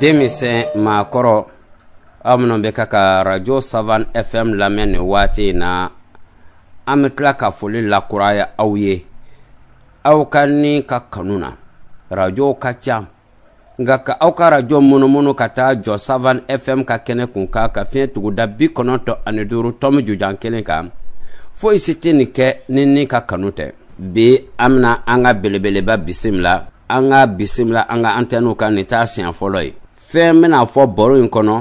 Demisɛn maakɔrɔ aw minnu bɛ ka radio Savan FM lamɛn ni waati na an bɛ tila ka foli lakuraya aw ye aw ka ni ka kanu na radio ka ca nka ka aw ka radio munumunu ka taa jɔ Savan FM ka kɛnɛ kun ka fiɲɛ tuguda 95 tɔmi jujan kelen kan foyi si tɛ nin kɛ ni ka kanu tɛ bi an bɛna an ka belebeleba bisimila an ka bisimila an ka antenne kan nin t'a siɲɛ fɔlɔ ye fɛn bɛna fɔ baro in kɔnɔ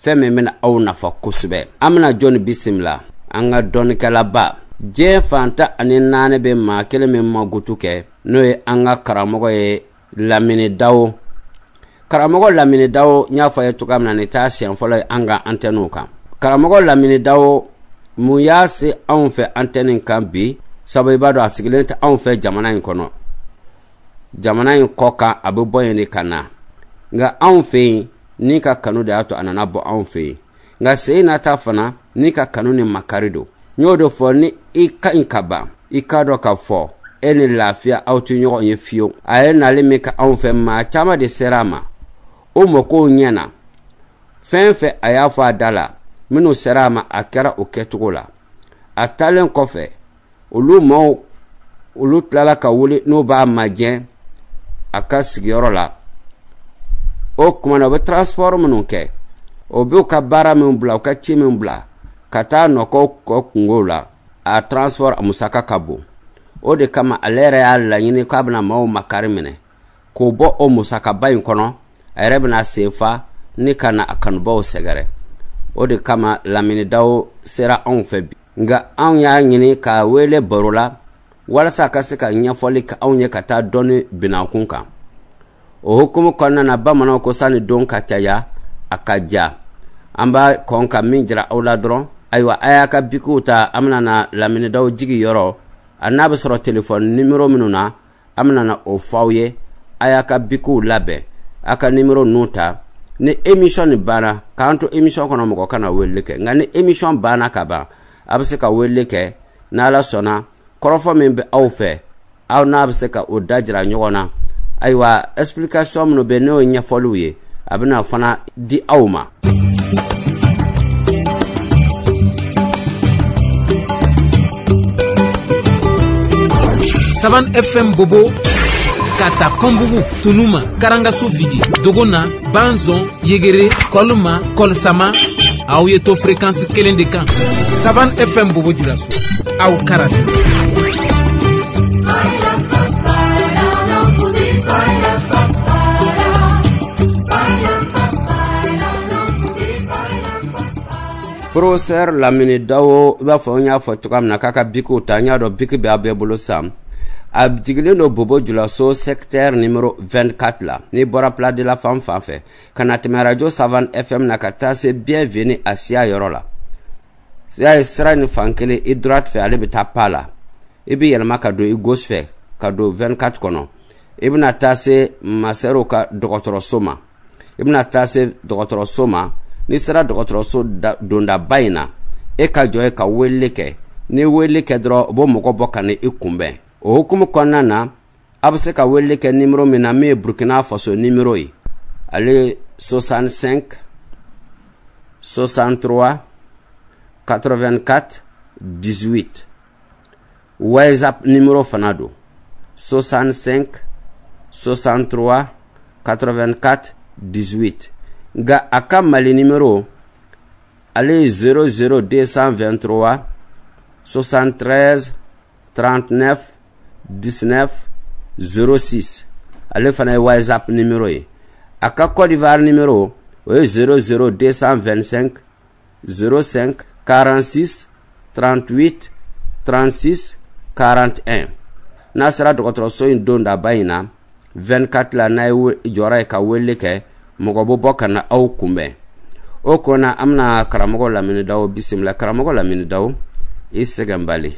fɛn min bɛna aw nafa kosɛbɛ an bɛna jɔn bisimila an ka dɔnnikɛlaba diɲɛ fanta ani naani bɛ maa kelen min magutu kɛ n'o ye an ka karamɔgɔ ye Lamini Dawo karamɔgɔ Lamini Dawo n y'a fɔ ye cogoya min na nin t'a siɲɛ fɔlɔ ye an ka antenne kan karamɔgɔ Lamini Dawo mun y'a se anw fɛ antenne kan bi sabu i b'a dɔn a sigilen tɛ anw fɛ jamana in kɔnɔ jamana in kɔ kan a bɛ bɔ yen de ka na nka anw fɛ yen ni ka kanu de y'a to a nana bɔ anw fɛ yen nka sen nata fana ni ka kanu ni makari don n y'o de fɔ ni i ka ɲi ka ban i k'a dɔn ka fɔ e ni lafiya aw tɛ ɲɔgɔn ye fiyewu a ye nali min ka anw fɛ maa caman de sera a ma o mɔgɔw ɲɛna fɛn fɛn a y'a fɔ a da la minnu sera a ma a kɛra o kɛcogo la a taalen kɔfɛ olu maaw olu tilala ka wuli n'o b'a majɛ a ka sigiyɔrɔ la o kumana o bɛ transport minnu kɛ o b'u ka baara min bila u ka ci min bila ka taa nɔkɔw kɔ kungo la a transport a musaka ka bon o de kama ale yɛrɛ y'a laɲini k'a bɛna maaw makari minɛ k'o bɔ o musakaba in kɔnɔ a yɛrɛ bɛna sen fa ni ka na a kanubaw sɛgɛrɛ o de kama Lamini Dawo sera anw fɛ bi nka anw y'a ɲini k'a wele baro la walasa a ka se ka ɲɛfɔli ka anw ye ka taa dɔnni binakun kan o hukumu kɔnɔna na bamananw ko sani don ka caya a ka ja an b'a kɔn ka min jira aw la dɔrɔn ayiwa a y'a ka bikiw ta an bɛna na Lamini Dawo jigi yɔrɔ a n'a bɛ sɔrɔ telefɔni nimero minnu na an bɛna na o fɔ aw ye a y'a ka bikiw labɛn a ka nimero ninnu ta ni émission ni banna k'an to émission kɔnɔ mɔgɔ kana weleli kɛ nka ni émission banna ka ban a bɛ se ka weleli kɛ n'Ala sɔnna kɔrɔfɔ min bɛ aw fɛ aw n'a bɛ se ka o da jira ɲɔgɔn na ayiwa explication minnu bɛ n'o ye ɲɛfɔliw ye a bɛna fana di aw ma. Savan FM Bobo Kata Kombugu Tunuma Karangasu Vidi Dogona Banzon Yegere Kolma Kolsama aw ye to fréquence kelen de kan Savan FM Bobo Julasu aw karate Professeur Lamini Dawo b'a fɔ n y'a fɔ cogoya min na k'a ka bikiw ta n y'a dɔn biki bɛ a bɛɛ bolo sam a jigilen don Bobo Julaso secteur numéro 24 la n'i bɔra Place de la Femme fan fɛ ka na tɛmɛ radio Savan FM na ka taa se bienvenue a siya yɔrɔ la siya ye sira ni fan kelen i droite fɛ ale bɛ taa pa la i bɛ yɛlɛma ka don i gauche fɛ ka don 24 kɔnɔ i bɛna taa se Masɛrɛw ka dɔgɔtɔrɔso ma i bɛna taa se dɔgɔtɔrɔso ma ni sera dɔgɔtɔrɔso dondaba in na e ka jɔ ye ka weleli kɛ ni weleli kɛ dɔrɔn o b'o mɔgɔ bɔ ka na i kunbɛn o hukumu kɔnɔna na a bɛ se ka weleli kɛ nimero min na min ye Burkina Faso nimero ye ale 65 63 84 18 WhatsApp nimero fana don 65 63 84 18 nga a ka Mali nimero ale 00223 73 39 19 06 ale fana ye WhatsApp nimero ye a ka Côte d'Ivoire nimero o ye 00225 05 46 38 36 41 n'a sera dɔgɔtɔrɔso in don daba in na 24 la n'a ye jɔra ye ka weleli kɛ mɔgɔ bɛ bɔ ka na aw kunbɛn o kɔnɔ an bɛna karamɔgɔ Lamini Dawo bisimila karamɔgɔ Lamini Dawo i sɛgɛn bali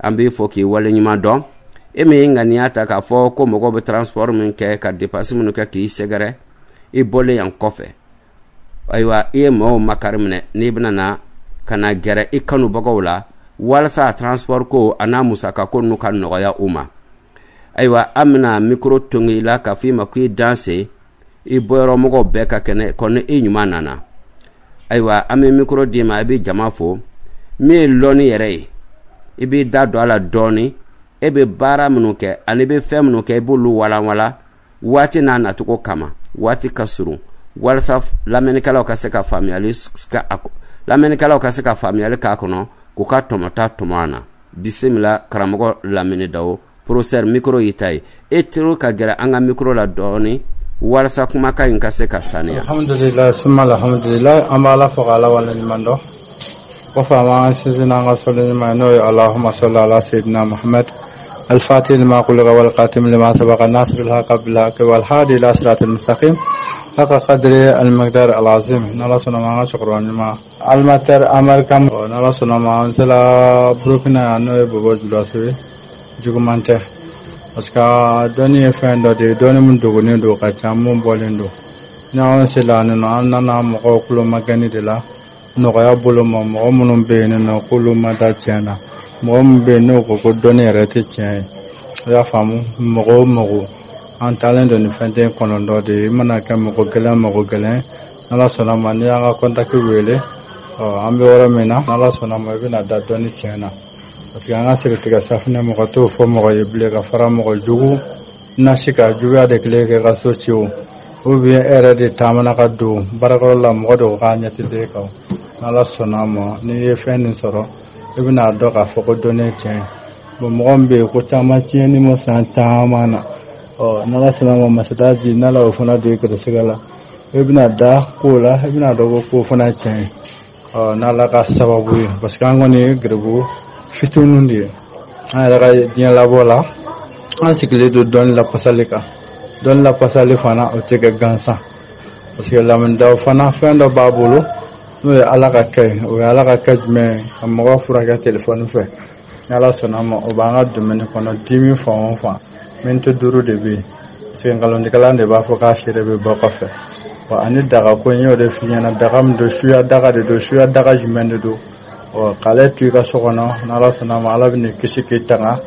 an b'i fɔ k'i wale ɲuman dɔn e min ŋaniya ta k'a fɔ ko mɔgɔ bɛ transport min kɛ ka dépense minnu kɛ k'i sɛgɛrɛ i bɔlen yan kɔfɛ ayiwa i ye mɔgɔw makari minɛ n'i bɛna na ka na gɛrɛ i kanubagaw la walasa transport ko a n'a musaka ko ninnu ka nɔgɔya u ma ayiwa an bɛna micro tongi la k'a fɔ i ma k'i danse i bɔyɔrɔ mɔgɔw bɛɛ ka kɛnɛ kɔni e ɲuman nana ayiwa an bɛ mikoro d'i ma i bɛ jama fo min ye lɔnni yɛrɛ ye i b'i da don a la dɔɔni e bɛ baara minnu kɛ ani bɛ fɛn minnu kɛ i b'olu walanwala waati n'a nacogo kama waati ka surun walasa lamɛnnikɛlaw ka se ka faamuyali k'a kɔnɔ k'u ka tɔmɔta tɔmɔ an na bisimila karamɔgɔ lamini dawo professeur micro y'i ta ye e teri ka gɛrɛ an ka micro la dɔɔni walasa kumakan in ka se ka saniya. Alhamdulillah summa alhamdulillah an b'a ala fo k'a lawaleɲuman dɔn kɔfɛ an b'an sinsin an ka sɔli ɲuman n'o ye Allahumma salli ala sayyidina Muhammad الفاتح لما قلق والقاتم لما سبق الناصر الحق بالحق والهادي إلى صراط المستقيم حق قدر المقدار العظيم نلا سنما شكرا ما المتر أمركم نلا سنما سلا بروكنا نو بوجود لاسوي جوكمانته أسكا دوني فين دي دوني من دوغني دو كاتشامون بولندو ناون سلا نانا مقو كلو مغني دلا نوغيا بولو مو منو بين نو كلو مادا تشانا mɔgɔ bɛ n'o ko dɔnni yɛrɛ tɛ tiɲɛ ye i y'a faamu mɔgɔ o mɔgɔ an taalen don ni fɛn tɛ kɔnɔntɔn de ye i mana kɛ mɔgɔ gɛlɛn n'ala sɔnna ma n'i y'an ka kɔntaki wele an bɛ yɔrɔ min na n'ala sɔnna ma i bɛna da dɔnni tiɲɛ na parce que an ka siritigɛ safinɛ mɔgɔ t'o fɔ mɔgɔ ye bilen ka fara mɔgɔ jugu nasi ka juguya de kelen kɛ ka so ci o bien e yɛrɛ de taamana ka don baarakɛyɔrɔ la mɔgɔ dɔw k'a ɲɛti den kan n'ala sɔnna ma n'i ye fɛn nin sɔrɔ i bɛna dɔn k'a fɔ ko dɔnni ye tiɲɛ ye mɔgɔ min bɛ yen ko caman tiɲɛni ma san caman na n'ala sɔnna ma masadaji n'ala o fana don i gɛrɛsɛgɛ la i bɛna da ko la i bɛna dɔn ko ko fana ye tiɲɛ ye n'ala ka sababu ye parce que an kɔni ye garibu fitininw de ye an yɛrɛ ka diɲɛ labɔ la an sigilen don dɔnni lapasali kan dɔnni lapasali fana o tɛ kɛ gansan parce que lamɛndaw fana fɛn dɔ b'a bolo n'o ye ala ka kɛ o ye ala ka kɛ jumɛn ye ka mɔgɔ furakɛ telefɔni fɛ ni ala sɔnna ma o b'an ka domaine kɔnɔ dimi fan o fan miniti 5 de bɛ yen parce que nkalontigɛla de b'a fɔ k'a seere bɛ bɔ kɔfɛ ani daga ko n y'o de f'i ɲɛna daga min don suya daga de don suya daga jumɛn de don k'ale to i ka so kɔnɔ ni ala sɔnna ma ala bɛ n'i kisi k'i tanga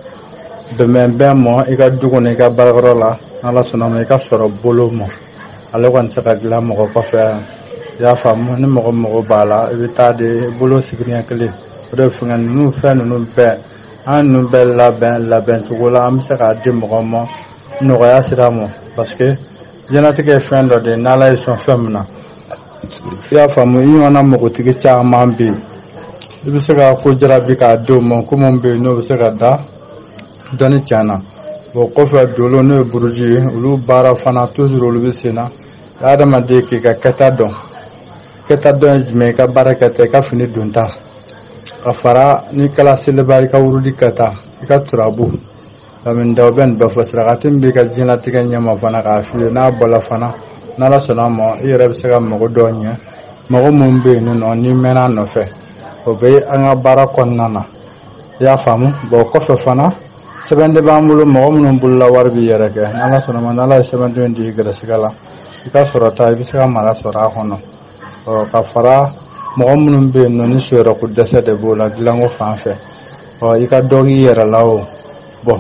bɛnbɛn mɔ i ka du kɔnɔ i ka baarakɛyɔrɔ la ni ala sɔnna ma i ka sɔrɔ bolo mɔ ale kɔni tɛ se ka dilan mɔgɔ kɔfɛ i y'a faamu ni mɔgɔ b'a la i bɛ taa de bolo sigiriɲɛ kelen o de fɛngɛ ninnu fɛn ninnu bɛɛ an ninnu bɛɛ labɛn cogo la an bɛ se k'a di mɔgɔ ma nɔgɔya sira ma parce que diɲɛlatigɛ ye fɛn dɔ de ye n'ala ye sɔn fɛn min na i y'a faamu i ɲɔgɔnna mɔgɔtigi caman bɛ yen i bɛ se ka ko jarabi k'a di o ma ko min bɛ yen n'o bɛ se ka da dɔnni tiɲɛna o kɔfɛ dolo n'o ye buruji ye olu baara fana toujours olu bɛ sen na adamaden k'i ka kɛta dɔn kɛta dɔn ye jumɛn i ka baara kɛta i ka fini donta ka fara n'i kɛla seliba i ka wurudi kɛta i ka turabu lamɛndaw bɛ nin bɛɛ fɔ sirakati min b'i ka diɲɛlatigɛ ɲɛma fana k'a f'i ye n'a bɔla fana n'ala sɔnna ma i yɛrɛ bɛ se ka mɔgɔ dɔw ɲɛ mɔgɔ minnu bɛ yen nɔ n'i mɛnna nɔfɛ o bɛ an ka baara kɔnɔna na i y'a faamu o kɔfɛ fana sɛbɛn de b'an bolo mɔgɔ minnu bolola wari b'i yɛrɛ kɛ n'ala sɔnna ma n'ala ye sɛbɛndenw di i gɛrɛsɛgɛ la i ka sɔrɔ ta i bɛ se ka mara sɔrɔ a kɔnɔ ka fara mɔgɔ minnu bɛ yen nɔ ni suyɔrɔko dɛsɛ de b'o la dilanko fan fɛ i ka dɔ k'i yɛrɛ la o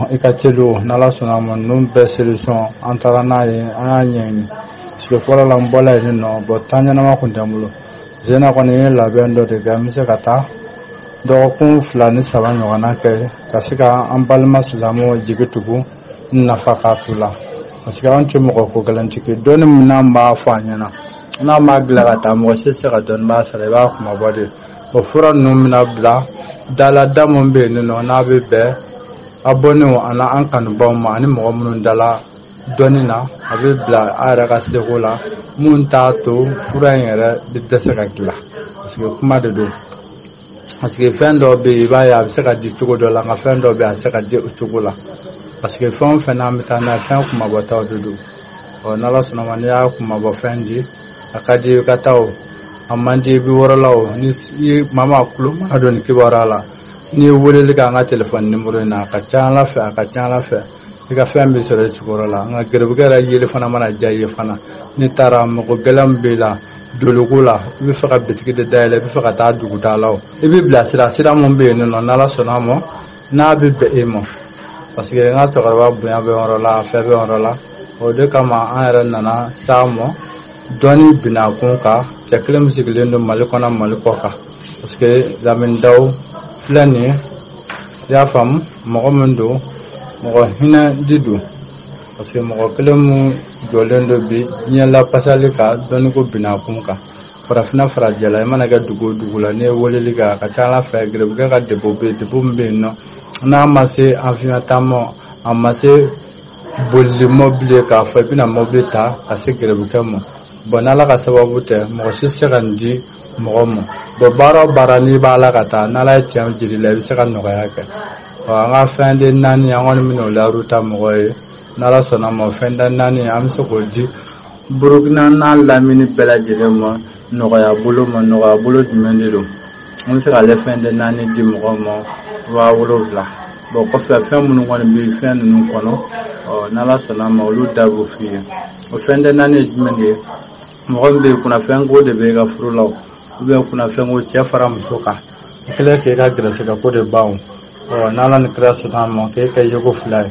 i ka teli o n'ala sɔnna ma ninnu bɛɛ solution an taara n'a ye an y'a ɲɛɲini parce que fɔlɔ la n bɔla yen nɔ temps ɲɛnama tun tɛ n bolo zena kɔni ye labɛn dɔ de kɛ n bɛ se ka taa dɔgɔkun 2 ni 3 ɲɔgɔnna kɛ ka se ka an balima silamɛw jigi tugu nafa k'a t'u la parce que an tɛ mɔgɔ ko gɛlɛntigi dɔnni min n'an b'a fɔ an ɲɛna n'a ma dilan ka taa mɔgɔ si tɛ se ka dɔnnibaa sara i b'a kumabɔ de o fura ninnu bɛna bila dalada min bɛ yen nɔ n'a bɛ bɛn abonnés ani an kanubaw ma ani mɔgɔ minnu dala dɔnni na a bɛ bila a yɛrɛ ka seko la mun t'a to fura in yɛrɛ bɛ dɛsɛ ka dilan parce que kuma de don parce que fɛn dɔw bɛ yen i b'a ye a bɛ se ka di cogo dɔ la nka fɛn dɔw bɛ yen a tɛ se ka di o cogo la parce que fɛn o fɛn n'an bɛ taa n'a ye fɛn kumabɔtaw de don n'ala sɔnna ma n'i y'a kumabɔ fɛn di a ka di i ka taa o a man di i bɛ wɔɔrɔ la o ni maa maa tulo mana don nin kibaruya la n'i ye weleli kɛ an ka telefɔni nimero in na a ka ca ala fɛ i ka fɛn bɛ sɔrɔ i sigiyɔrɔ la nka gɛrɛbugɛ yɛrɛ yeli fana mana diya i ye fana n'i taara mɔgɔ gɛlɛn min b'i la doloko la i bɛ fɛ ka bitigi de dayɛlɛ i bɛ fɛ ka taa dugutaa la o i bɛ bilasira sira min bɛ yen nɔ n'ala sɔnna ma n'a bɛ bɛn e ma parce que n ka cɛkɔrɔba bonya bɛ yɔrɔ la fɛn bɛ yɔrɔ la o de kama an yɛrɛ nana s'a ma dɔɔni bina kun kan cɛ kelen min sigilen don Mali kɔnɔ Mali kɔ kan parce que Lamini Dawu filɛ nin ye i y'a faamu mɔgɔ min don mɔgɔ hinɛdi don parce que mɔgɔ kelen min jɔlen don bi diɲɛ lapasali kan dɔɔni ko bina kun kan farafinna farajɛla i mana kɛ dugu o dugu la n'i ye weleli kɛ a ka ca Ala fɛ gɛrɛbugɛ ka depo bɛ yen depo min bɛ yen nɔ n'a ma se avion taama a ma se bolili mobili k'a fɔ i bɛna mobili ta ka se gɛrɛbugɛ ma bon n'Ala ka sababu tɛ mɔgɔ si se ka nin di mɔgɔ ma bon baara o baara n'i b'a la ka taa n'Ala ye tiɲɛ jira i la i bɛ se ka nɔgɔya kɛ an ka fɛn den naani an kɔni bɛna o layiru ta mɔgɔ ye n'Ala sɔnna ma fɛn den naani an bɛ se k'o di Burukina n'a Lamini bɛɛ lajɛlen ma nɔgɔya bolo jumɛn de don an bɛ se k'ale fɛn den naani di mɔgɔ ma 70,000 bon kɔfɛ fɛn minnu kɔni bɛ fɛn ninnu kɔnɔ n'Ala sɔnna ma olu da b'o f'i ye o fɛn den naani ye jumɛn de ye mɔgɔ min bɛ yen kunnafɛn ko de bɛ i ka furu la ou kunnafɛn ko cɛ fara muso kan i kɛlen k'e ka gɛrɛsɛgɛ ko de ban n'Ala ni kira sɔnna ma k'e kɛ jogo 2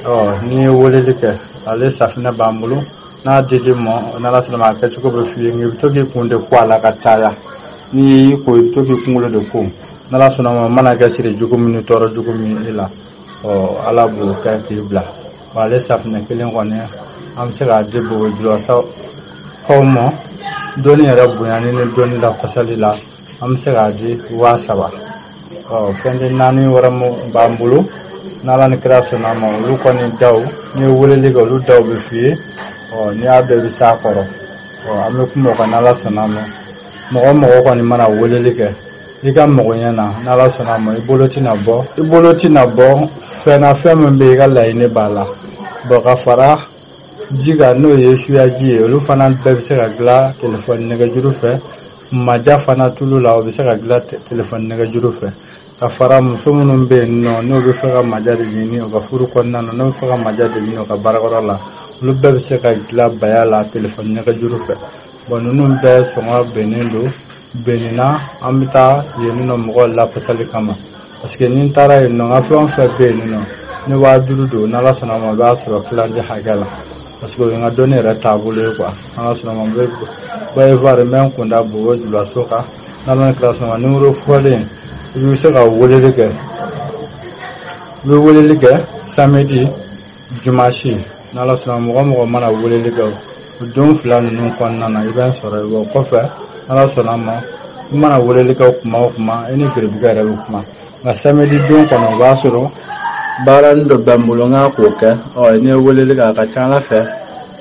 ye n'i ye weleli kɛ ale safinɛ b'an bolo n'a dili ma n'Ala sɔnna ma a kɛcogo bɛ f'i ye nka i bɛ to k'i kun de ko a la ka caya n'i y'i ko i bɛ to k'i kunkolo de ko n'Ala sɔnna ma mana kɛ siri jugu min ni tɔɔrɔ jugu min e la Ala b'o kɛ k'i bila ale safinɛ kelen kɔni an bɛ se k'a di Bogojulasaw ma dɔɔni yɛrɛ bonyani ni dɔɔni lafasali la an bɛ se k'a di 70,000 fɛn den naani wɛrɛ min b'an bolo n'Ala ni kira sɔnna ma olu kɔni daw n'i ye weleli kɛ olu daw bɛ f'i ye n'i y'a bɛɛ bɛ s'a kɔrɔ an bɛ kuma o kan n'Ala sɔnna ma mɔgɔ kɔni mana weleli kɛ i ka mɔgɔ ɲɛ na n'Ala sɔnna ma i bolo tɛna bɔ fɛn min bɛ i ka laɲini b'a la ka fara ji kan n'o ye suyaji ye olu fana bɛɛ bɛ se ka dilan telefɔni nɛgɛjuru fɛ maja fana tulu la o bɛ se ka dilan telefɔni nɛgɛjuru fɛ ka fara muso minnu bɛ yen nɔ n'o bɛ fɛ ka maja de ɲini u ka furu kɔnɔna na n'o bɛ fɛ ka maja de ɲini u ka baarakɔrɔ la olu bɛɛ bɛ se ka dilan baya la telefɔni nɛgɛjuru fɛ ninnu bɛɛ sɔngɔ bɛnnen don bɛnina an bɛ taa yen nɔ mɔgɔw lafasali kama parce que ni n taara yen nɔ n ka fɛn o fɛn bɛ yen nɔ ni 5000 don n'Ala sɔnna ma o b'a sɔrɔ kilancɛ hakɛ la parce que o ye n ka dɔnni yɛrɛ taabolo ye quoi n'Ala sɔnna ma n bɛ Ivoire n bɛ n kun da Bogojulaso kan n'Ala ni kira sɔnna ma numéro fɔlen i bɛ se ka weleli kɛ samedi dimanche n'Ala sɔnna mɔgɔ mana weleli kɛ o don 2 ninnu kɔnɔna na i bɛ n sɔrɔ yen o kɔfɛ n'Ala sɔnna ma i mana weleli kɛ kuma o kuma i ni gɛrɛbugɛ yɛrɛ bɛ kuma nka samedi don kɔnɔ o b'a sɔrɔ baaranin dɔ bɛ n bolo n ka k'o kɛ n'i ye weleli kɛ a ka ca Ala fɛ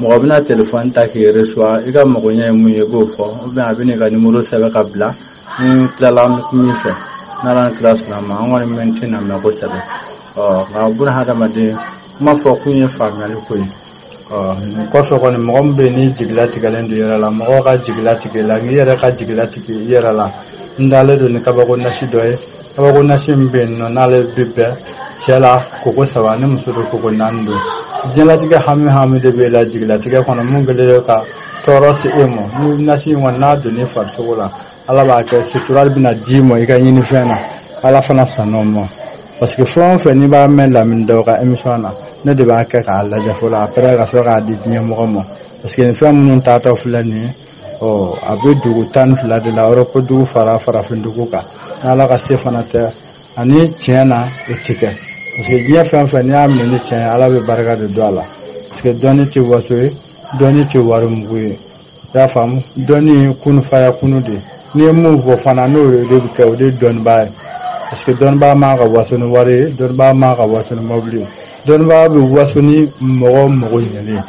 mɔgɔ bɛna telefɔni ta k'i reçoit i ka mɔgɔ ɲɛ ye mun ye i b'o fɔ ou bien a bɛ n'i ka numéro sɛbɛn ka bila ni tilala min fɛ n'Ala ni kira sɔnna ma an kɔni bɛ n tɛ lamɛn kosɛbɛ nka buna hadamaden kuma fɔ kun ye faamuyali ko ye nin kɔfɛ kɔni mɔgɔ min bɛ yen ni jigilatigɛlen don i yɛrɛ la mɔgɔw ka jigilatigɛ la n'i yɛrɛ ka jigilatigɛ i yɛrɛ la n dalen don ni kabako nasi dɔ ye kabako nasi min bɛ yen nɔ n'ale bɛ bɛn cɛ la koko 3 ni muso don koko 4 don diɲɛlatigɛ hami de bɛ la jigilatigɛ kɔnɔ mun kɛlen don ka tɔɔrɔ se e ma ni nasi in kɔni n'a donn'i farisogo la Ala b'a kɛ sutura bɛna d'i ma i ka ɲinifɛn na Ala fana sɔnn'o ma parce que fɛn o fɛn n'i b'a mɛn Lamini Dawu ka émission na ne de b'a kɛ k'a lajɛ fɔlɔ après ka sɔrɔ k'a di diɲɛmɔgɔ ma parce que fɛn minnu taatɔ filɛ nin ye a bɛ dugu 12 de la Europe dugu fara farafin dugu kan n'Ala ka se fana tɛ ani tiɲɛ na o tɛ kɛ parce que diɲɛ fɛn fɛn n'i y'a minɛ ni tiɲɛ ye Ala bɛ barika de don a la parce que dɔnni tɛ waso ye dɔnni tɛ warimugu ye i y'a faamu dɔnni ye kunufaya kunu de n'i ye mun fɔ fana n'o de bɛ kɛ o de ye dɔnnibaa ye parce que dɔnnibaa man ka waso ni wari ye dɔnnibaa man ka waso ni mobili ye dɔnnibaa bɛ waso ni mɔgɔ ɲɛlen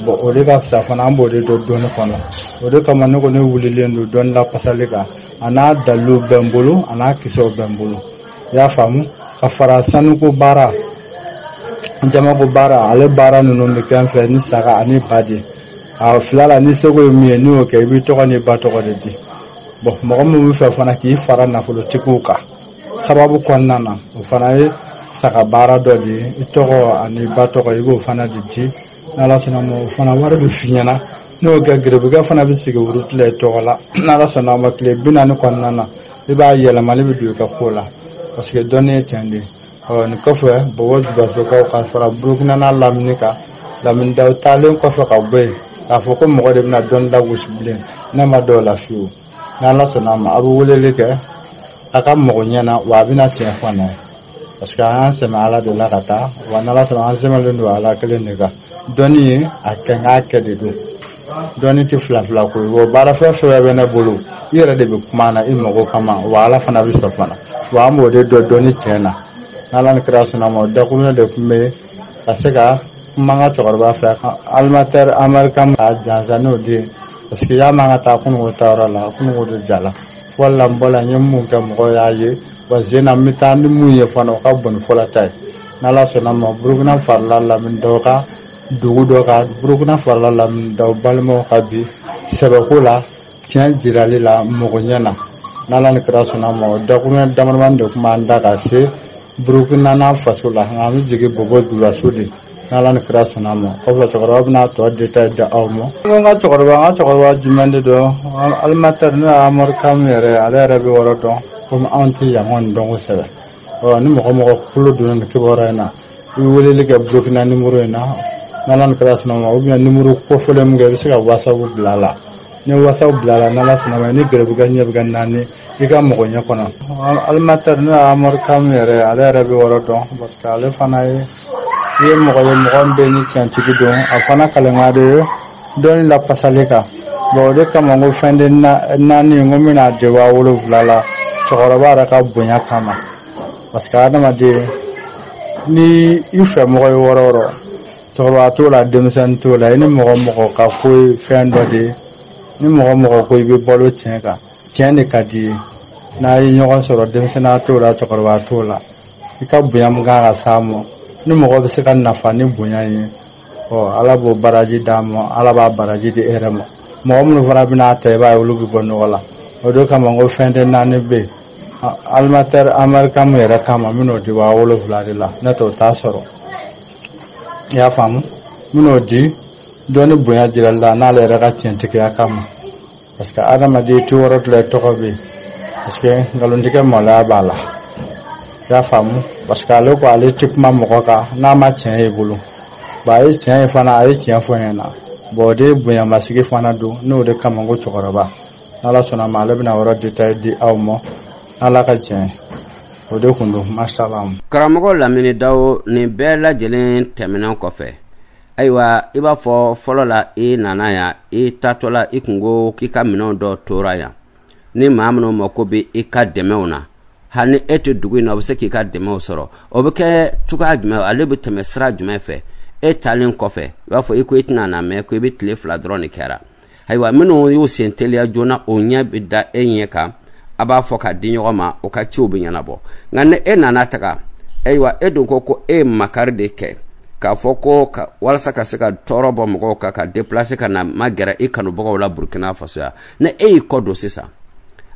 o de ka fisa fana an b'o de don dɔnni kɔnɔ o de kama ne ko ne wulilen don dɔnni lafasali kan a n'a dalilu bɛ n bolo a n'a kisɛw bɛ n bolo i y'a faamu ka fara sanuko baara jamako baara ale baara ninnu bɛ kɛ n fɛ ni saga ani ba de a fila la ni seko ye min ye n'i y'o kɛ i b'i tɔgɔ n'i ba tɔgɔ de di mɔgɔ min bɛ fɛ fana k'i fara nafolotigiw kan sababu kɔnɔna na o fana ye saga baara dɔ de ye i tɔgɔ ani ba tɔgɔ i b'o fana de di n'Ala sɔnna ma o fana wari bɛ f'i ɲɛna n'o kɛ gɛrɛbugɛ fana bɛ sigi wurutila i tɔgɔ la n'Ala sɔnna ma tile 40 kɔnɔna na i b'a yɛlɛmali bɛ don i ka ko la parce que dɔnni ye tiɲɛ de nin kɔfɛ Bogojulasokaw ka fara Burukina n'a Lamini kan Lamine Daw talen ko fa ka be a fo ko mo de na don la wusblen na ma do la fiu na la sona ma abu wulele ke aka mo nyana wa bina tiya fana parce que an se ma ala de la kata wa na la sona an se ma le ndo ala kele nega doni akenga ke de do doni ti fla ko wo bara fa fa be na bulu ira de be kuma na ilmo ko kama wa ala fana bi so fana wa mo de do doni tena na la kra sona mo da kuma de me asega manga chorba fa almater american janzano de parce que ya manga ta kun wo tawra la kun wo de jala wala mbola nyemu ka mo ya ye wa zena mitandi mu ye fano ka bon fola tay na la sona mo burugna farla la min doka dugu doka burugna farla la min daw balmo ka bi sebakula tian jirali la mo nyana na la kra sona mo da kun da man de kuma anda ka se burugna na fasula ngam jige bobo dula sudi nalan kra sonamo ko chokoro na to deta da awmo nga chokoro jumande do almatar na amor kamere ala rabi worodo comme anti yamon dongo sebe o ni mo kulu do na kibora na wuli liga burkina numero na nalan kra sonamo o bien numero ko folem ngel sika wasabu blala ni wasabu blala nalan sonamo ni gere buga nyebe ganani iga mo nya kono almatar na amor kamere ala rabi worodo parce que ale fanaye ye mo be ni tiantigi don afana kalanga de don la pasaleka bo de kama ngo fende na ni ngomina de wa wolo vlala chokora bara ka bunya kama parce que adama de ni ifa mo wororo chokora to la demsan to la ni mo ka ko fendo de ni mo ko be bolo chenka chende kadi na yi nyogon soro demsana to la chokora to la ika bunya mga samo ni mɔgɔ bɛ se ka nafa ni bonya ye ala b'o baraji d'a ma ala b'a baraji di e yɛrɛ ma mɔgɔ minnu fana bɛna ta i b'a ye olu bɛ bɔ nɔgɔ la o de kama n ko fɛn tɛ naani bɛ yen alimatɛri amerikan min yɛrɛ kama n bɛn'o di 7,000 de la ne t'o t'a sɔrɔ i y'a faamu n bɛn'o di dɔɔni bonya jirali la n'ale yɛrɛ ka tiɲɛtigiya kama parce que adamaden ti wɔɔrɔ tila tɔgɔ bɛ yen parce que nkalontigɛ maloya b'a la i y'a faamu parce que ale ko ale ti kuma mɔgɔ kan n'a ma tiɲɛ ye bolo ba a ye tiɲɛ ye fana a ye tiɲɛ fɔ ɲɛna bon o de bonyamasigi fana don n'o de kama ko cɛkɔrɔba n'ala sɔnna ma ale bɛna yɔrɔ détail di aw ma n'ala ka tiɲɛ o de kun don mashallah. Karamɔgɔ Lamini Daw nin bɛɛ lajɛlen tɛmɛnen kɔfɛ ayiwa i b'a fɔ fɔlɔ la i nana yan i taatɔ la i kun ko k'i ka minɛnw dɔ tora yan ni maa minnu mako bɛ i ka dɛmɛw na hani e tɛ dugu in na o bɛ se k'i ka dɛmɛw sɔrɔ o bɛ kɛ cogoya jumɛn ale bɛ tɛmɛ sira jumɛn fɛ e talen kɔfɛ i b'a fɔ i ko i tɛna na mɛn ko i bɛ tile 2 dɔrɔn de kɛra ayiwa minnu y'u sen teliya joona o ɲɛ bɛ da e ɲɛ kan a b'a fɔ ka di ɲɔgɔn ma o ka ciw bɛ ɲɛnabɔ nka ni e nana taga ayiwa e dun ko e ye makari de kɛ k'a fɔ ko walasa ka se ka tɔɔrɔ bɔ mɔgɔw kan ka déplacer ka na magɛrɛ i kanubagaw la Burkina Faso yan ni e y'i kɔ don sisan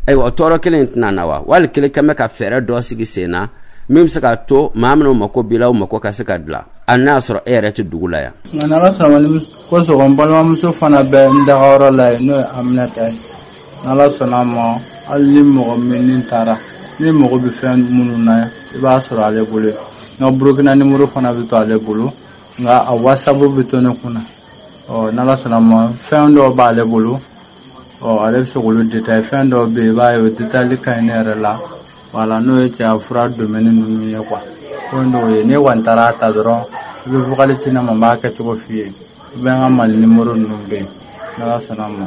ayiwa tɔɔrɔ kelen tɛna na wa wali kelen kɛmɛ ka fɛɛrɛ dɔ sigi sen na min bɛ se ka to maa minnu mako b'i la o mako ka se ka dilan a n'a sɔrɔ e yɛrɛ tɛ dugu la yan. nka n'ala sɔnna ko sɔgɔ n balimamuso fana bɛ n dagayɔrɔ la yen n'o ye Aminata ye n'ala sɔnna ma hali ni mɔgɔ min taara ni mɔgɔ bɛ fɛn minnu na i b'a sɔrɔ ale bolo nka Burukina nimoro fana bɛ to ale bolo nka a WhatsApp bɛ to ne kunna n'ala sɔnna ma fɛn dɔw b'ale bolo ale bɛ se k'olu détail fɛn dɔw bɛ yen i b'a ye o détail ka ɲi ne yɛrɛ la wala n'o ye cɛya fura domaine ninnu ye quoi fɛn dɔw ye ne kɔni taara ta dɔrɔn i bɛ vocal ci ne ma n b'a kɛ cogo f'i ye i bɛ n ka Mali nimoro ninnu bɛ yen n'ala sɔnna ma.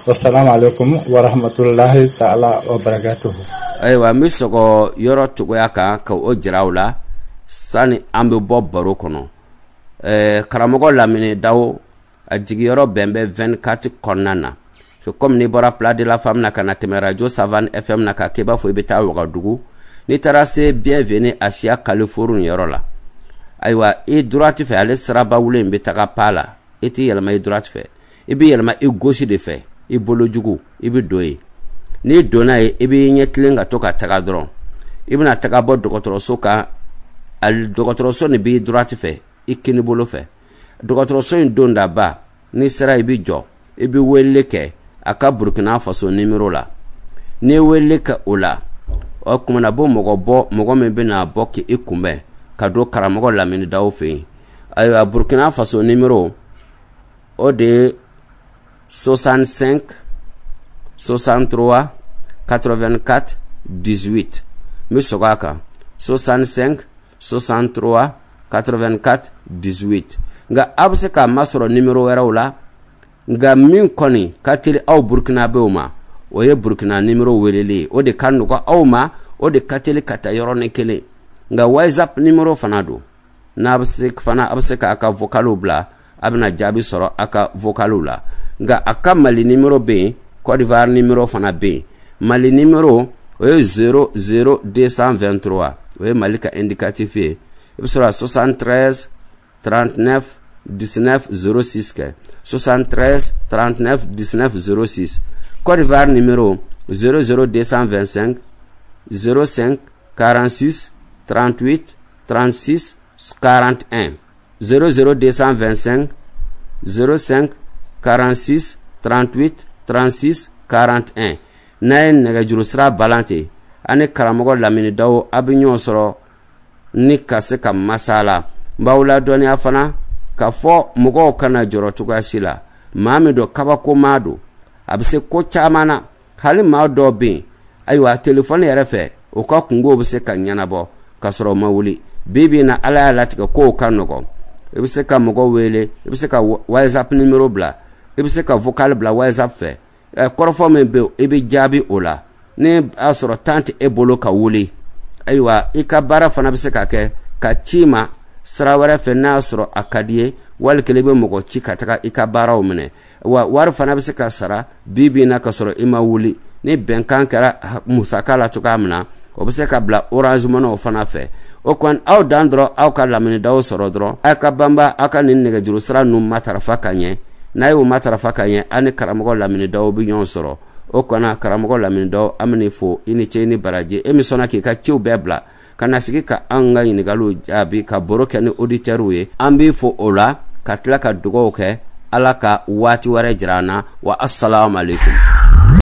Wassalamu alaikum wa rahmatullahi ta'ala wa barakatuhu. Ayiwa n bɛ sɔgɔ yɔrɔ cogoya kan ka o jira aw la sani an bɛ bɔ baro kɔnɔ karamɔgɔ Lamini Daw a jigiyɔrɔ bɛn bɛ 24 kɔnɔna na comme ni bɔra Place de la Femme na ka na tɛmɛ radio Savane FM na ka kɛ i b'a fɔ i bɛ taa Wagadugu n'i taara se Bienvenue Asia Kalifouru yɔrɔ la ayiwa i droite fɛ ale siraba wolo in bɛ taga pa la i t'i yɛlɛma i droite fɛ i bɛ yɛlɛma i gauche de fɛ i bolo jugu i bɛ don yen n'i donna yen i bɛ ɲɛ tilen ka to ka taga dɔrɔn i bɛna taga bɔ dɔgɔtɔrɔso kan dɔgɔtɔrɔso nin b'i droite fɛ i kini bolo fɛ dɔgɔtɔrɔso in don da ba n'i sera i bɛ jɔ i bɛ weleli kɛ a ka Burkina Faso numéro la n'i weleli kɛ o la o kumana bo mɔgɔ min bɛna bɔ k'i kunbɛn ka don karamɔgɔ Lamini Daw fɛ yen ayiwa Burkina Faso numéro o de 65 63 84 18 misogaka 65 63 84 18 nga abse ka masoro numéro weraw la nga min koni katili aw Burkina beuma o ye Burkina numéro welele o de kanu ko awma o de katili kata yorone kele nga WhatsApp numéro fanado na abse fana abse ka aka vocalu bla abna jabi soro aka vocalu la nga aka Mali numéro B Côte d'Ivoire numéro fana B Mali numéro o ye 00223 o ye Mali ka indicatif ye ibsura 73 39 19 06 ke 73 39 19 06 Côte d'Ivoire numéro 00225 05 46 38 36 41 00225 05 46 38 36 41 nayen nega jurusra balante ane karamogo lamini dawo abinyo soro ni kase ka masala mbawla doni afana ka fo mugo kana joro tuga sila mamido kabako madu abise ko chamana hali ma do bin aywa telefone yarefe o ka kungo bise ka nyanabo ka soro mawuli bibi na ala latika ko kanogo ebise ka mugo wele ebise ka WhatsApp numéro bla ebise ka vocal bla WhatsApp fe korofo me be ebe jabi ola ne asoro tante ebolo ka wuli aywa ikabara fana bise ka ke ka chima sarawara fe na asoro akadie wal kelebe mogo chika taka ikabara o mene wa war fana bise ka sara bibi na ka soro ima wuli ne benkan kara musakala to kamna o bise ka bla orange mono o fana fe o kon aw dandro aw ka lamini daw soro dro aka bamba aka nin nega juru sara num matarafa kanye na yo matarafa kanye ani karamogo lamini daw bi nyon soro o kona karamogo lamini daw amni fo ini cheni baraje emisona ki ka ciu bebla kana sigi ka anga ini galu jabi ka boroke ni auditeuru ye ambi fo ola ka tla ka dugo ke alaka wati ware jirana wa assalamu alaikum